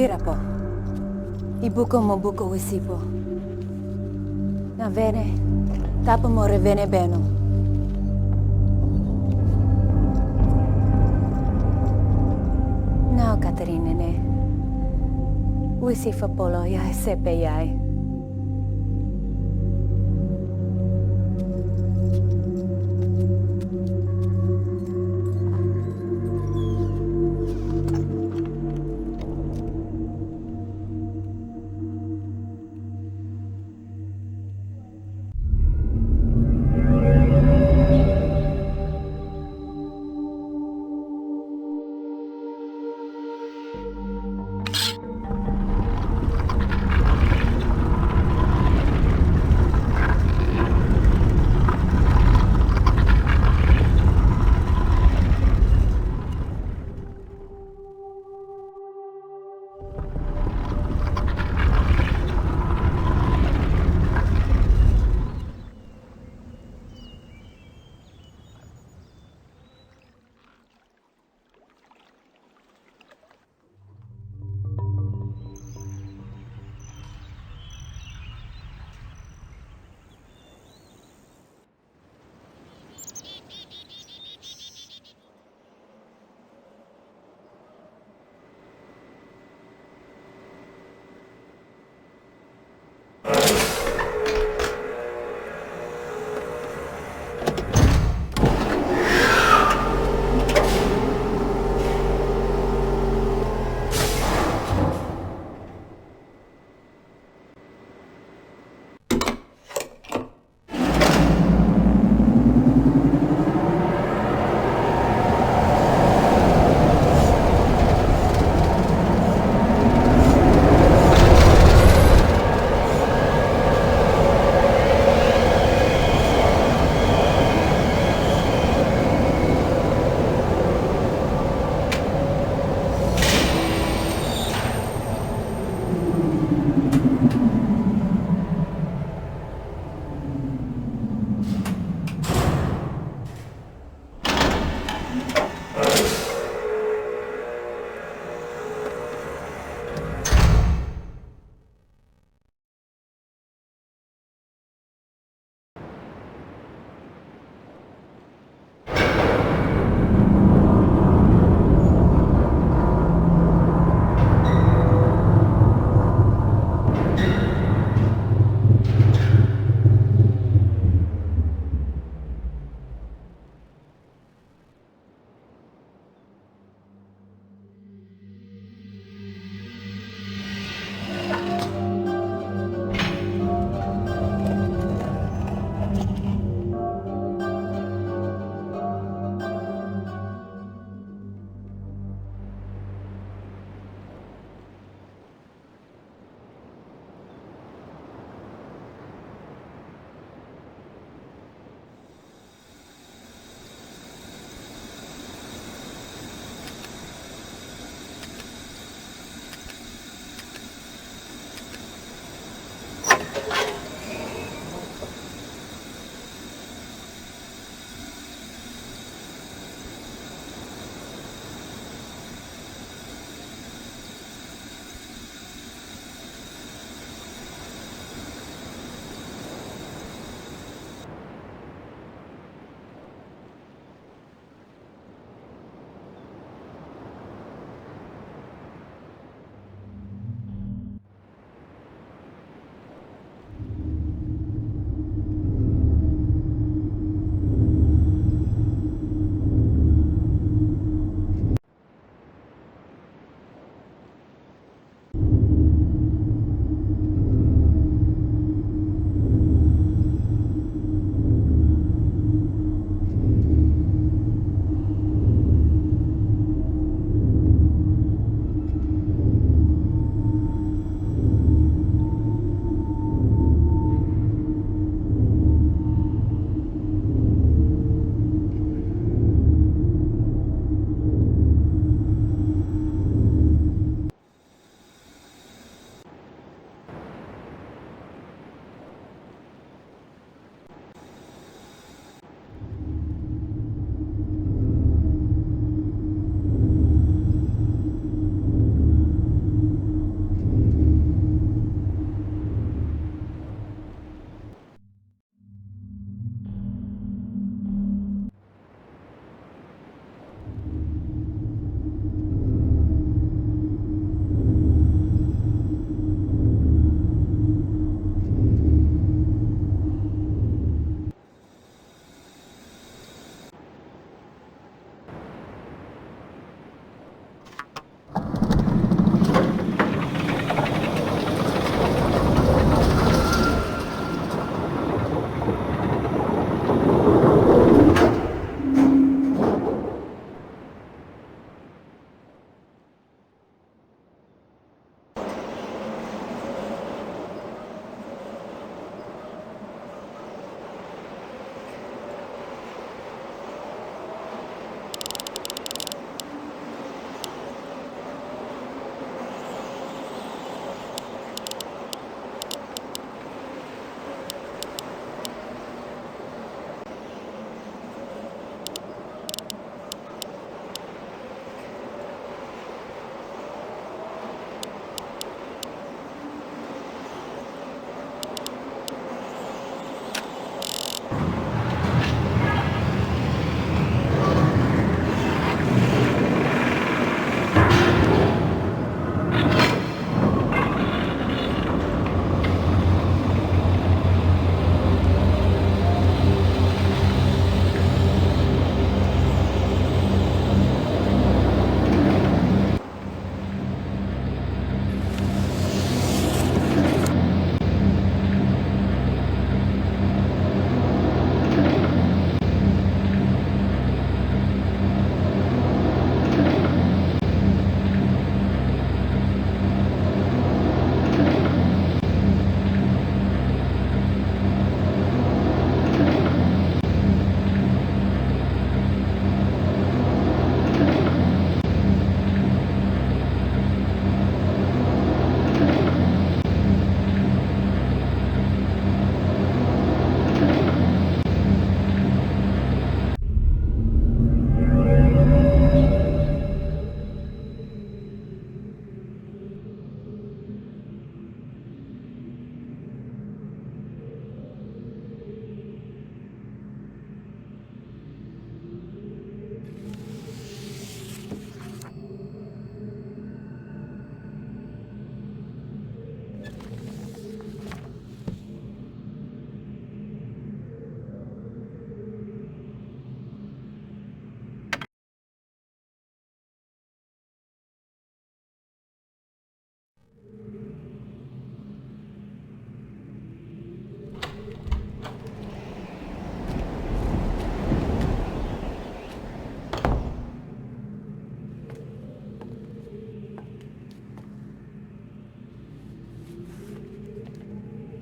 Tira po. Ibuko mo buko wisipo. Na vene, tapa mo revene beno. Now, Katarina ne. Wisifa polo yai sepe yai.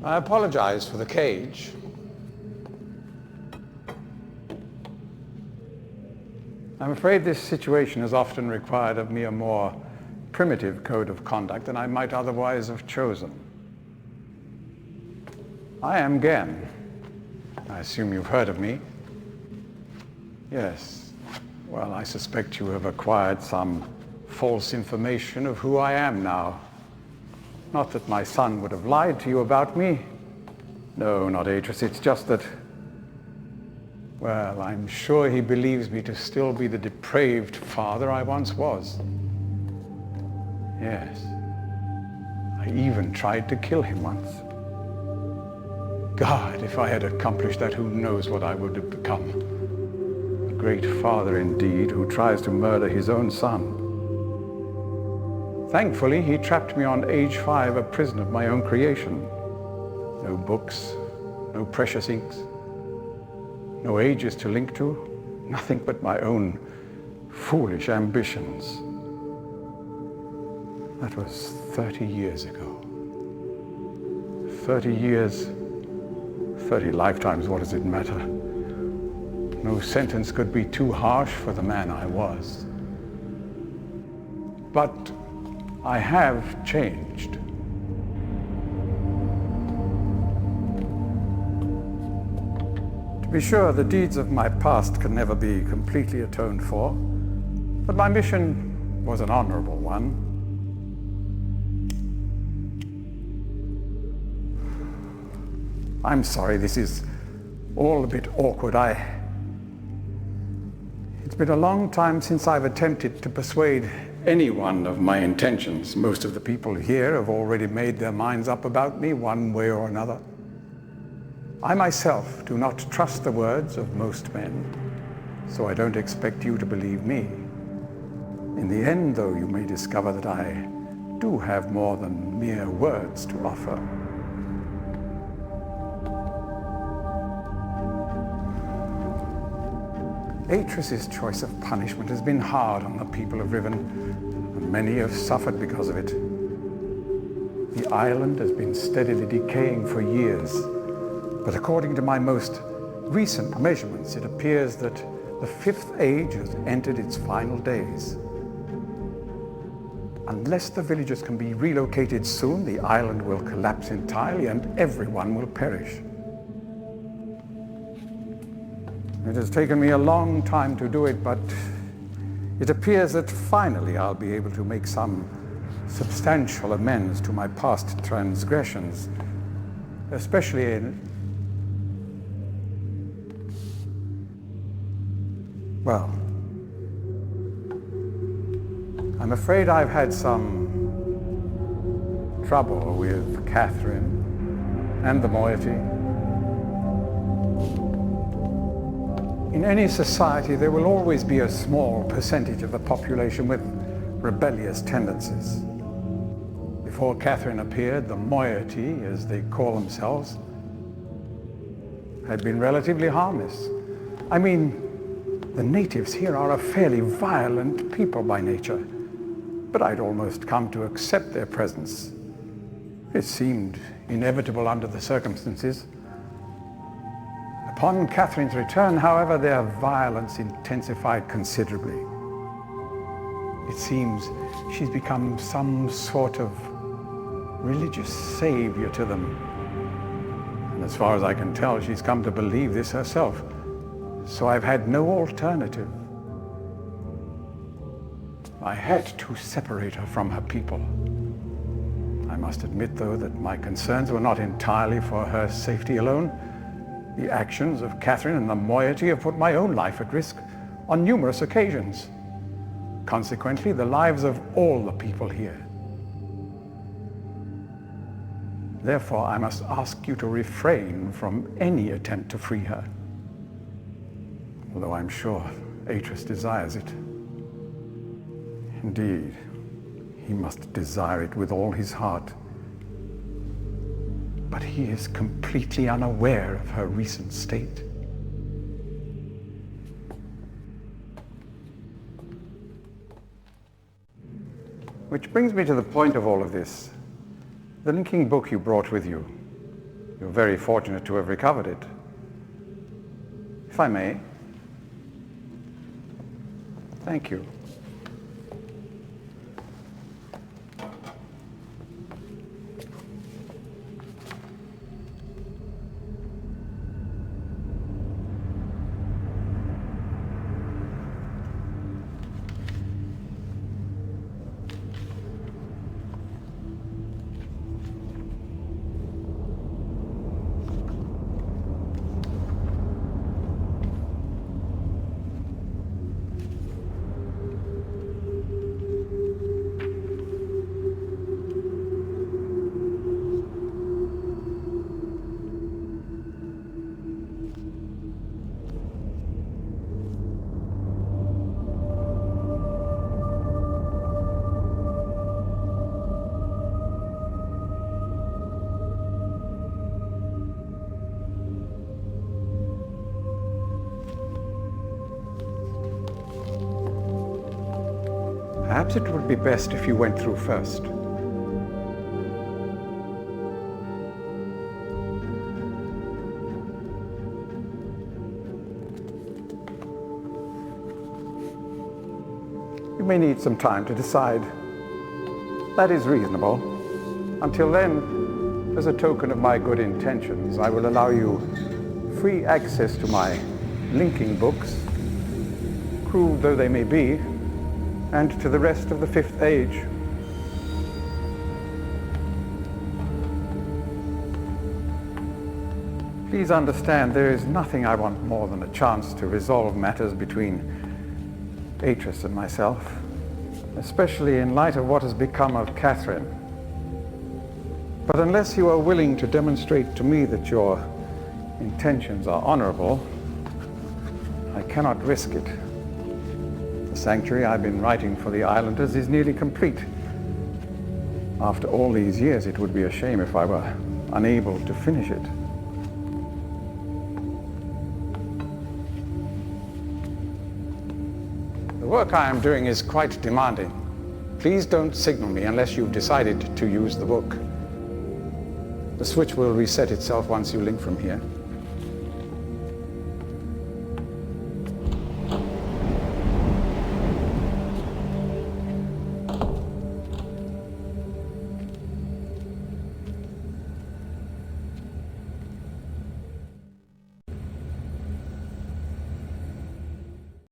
I apologize for the cage. I'm afraid this situation has often required of me a more primitive code of conduct than I might otherwise have chosen. I am Ghen. I assume you've heard of me. Yes. Well, I suspect you have acquired some false information of who I am now. Not that my son would have lied to you about me. No, not Atreus. It's just that, well, I'm sure he believes me to still be the depraved father I once was. Yes. I even tried to kill him once. God, if I had accomplished that, who knows what I would have become. A great father indeed, who tries to murder his own son. Thankfully, he trapped me on age 5, a prison of my own creation. No books, no precious inks, no ages to link to, nothing but my own foolish ambitions. That was 30 years ago. 30 years, 30 lifetimes, what does it matter? No sentence could be too harsh for the man I was. But I have changed. To be sure, the deeds of my past can never be completely atoned for, but my mission was an honorable one. I'm sorry, this is all a bit awkward. It's been a long time since I've attempted to persuade anyone of my intentions. Most of the people here have already made their minds up about me one way or another. I myself do not trust the words of most men, so I don't expect you to believe me. In the end, though, you may discover that I do have more than mere words to offer. Atreus's choice of punishment has been hard on the people of Riven, and many have suffered because of it. The island has been steadily decaying for years, but according to my most recent measurements, it appears that the 5th age has entered its final days. Unless the villagers can be relocated soon, the island will collapse entirely and everyone will perish. It has taken me a long time to do it, but it appears that finally I'll be able to make some substantial amends to my past transgressions, especially in, well, I'm afraid I've had some trouble with Catherine and the moiety. In any society, there will always be a small percentage of the population with rebellious tendencies. Before Catherine appeared, the moiety, as they call themselves, had been relatively harmless. I mean, the natives here are a fairly violent people by nature, but I'd almost come to accept their presence. It seemed inevitable under the circumstances. Upon Catherine's return, however, their violence intensified considerably. It seems she's become some sort of religious savior to them. And as far as I can tell, she's come to believe this herself. So I've had no alternative. I had to separate her from her people. I must admit, though, that my concerns were not entirely for her safety alone. The actions of Catherine and the moiety have put my own life at risk on numerous occasions. Consequently, the lives of all the people here. Therefore, I must ask you to refrain from any attempt to free her. Although I'm sure Atreus desires it. Indeed, he must desire it with all his heart. But he is completely unaware of her recent state. Which brings me to the point of all of this. The linking book you brought with you. You're very fortunate to have recovered it. If I may. Thank you. Perhaps it would be best if you went through first. You may need some time to decide. That is reasonable. Until then, as a token of my good intentions, I will allow you free access to my linking books, crude though they may be, and to the rest of the Fifth Age. Please understand, there is nothing I want more than a chance to resolve matters between Atris and myself, especially in light of what has become of Catherine. But unless you are willing to demonstrate to me that your intentions are honorable, I cannot risk it. The sanctuary I've been writing for the islanders is nearly complete. After all these years, it would be a shame if I were unable to finish it. The work I am doing is quite demanding. Please don't signal me unless you've decided to use the book. The switch will reset itself once you link from here.